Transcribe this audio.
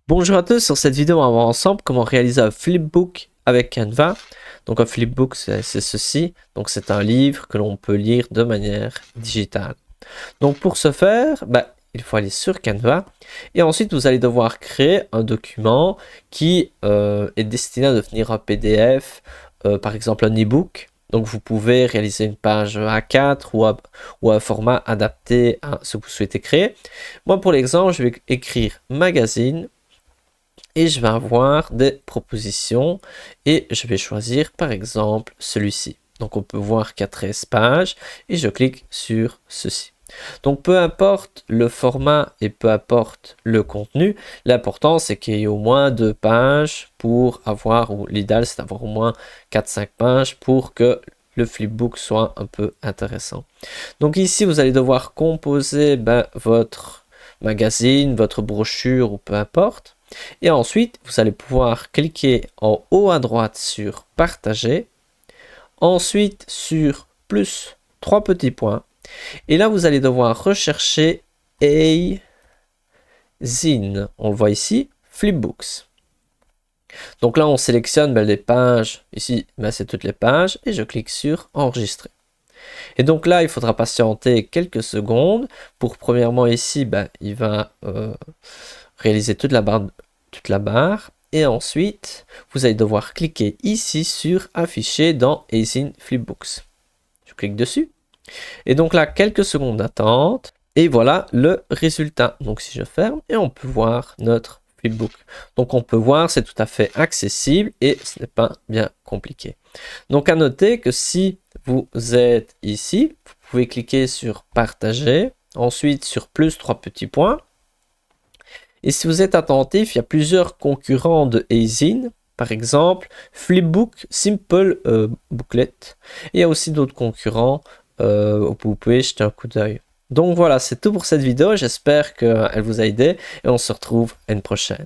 Bonjour à tous, sur cette vidéo on va voir ensemble comment réaliser un flipbook avec Canva. Donc un flipbook c'est ceci, donc c'est un livre que l'on peut lire de manière digitale. Donc pour ce faire, il faut aller sur Canva et ensuite vous allez devoir créer un document qui est destiné à devenir un PDF, par exemple un e-book. Donc vous pouvez réaliser une page A4 ou un format adapté à ce que vous souhaitez créer. Moi pour l'exemple, je vais écrire magazine et je vais avoir des propositions et je vais choisir par exemple celui-ci. Donc on peut voir qu'il y a 13 pages et je clique sur ceci. Donc peu importe le format et peu importe le contenu, l'important c'est qu'il y ait au moins 2 pages pour avoir, ou l'idéal c'est d'avoir au moins 4-5 pages pour que le flipbook soit un peu intéressant. Donc ici vous allez devoir composer votre magazine, votre brochure ou peu importe. Et ensuite, vous allez pouvoir cliquer en haut à droite sur partager. Ensuite, sur plus 3 petits points. Et là, vous allez devoir rechercher zine. On le voit ici, Flipbooks. Donc là, on sélectionne les pages. Ici, c'est toutes les pages. Et je clique sur enregistrer. Et donc là, il faudra patienter quelques secondes. Pour premièrement ici, il va réaliser toute la barre. Et ensuite, vous allez devoir cliquer ici sur afficher dans Azine Flipbooks. Je clique dessus. Et donc là, quelques secondes d'attente. Et voilà le résultat. Donc si je ferme, et on peut voir notre flipbook. Donc on peut voir, c'est tout à fait accessible et ce n'est pas bien compliqué. Donc à noter que si vous êtes ici, vous pouvez cliquer sur partager. Ensuite sur plus 3 petits points. Et si vous êtes attentif, il y a plusieurs concurrents de Azine. Par exemple, Flipbook Simple Booklet. Et il y a aussi d'autres concurrents où vous pouvez jeter un coup d'œil. Donc voilà, c'est tout pour cette vidéo. J'espère qu'elle vous a aidé et on se retrouve à une prochaine.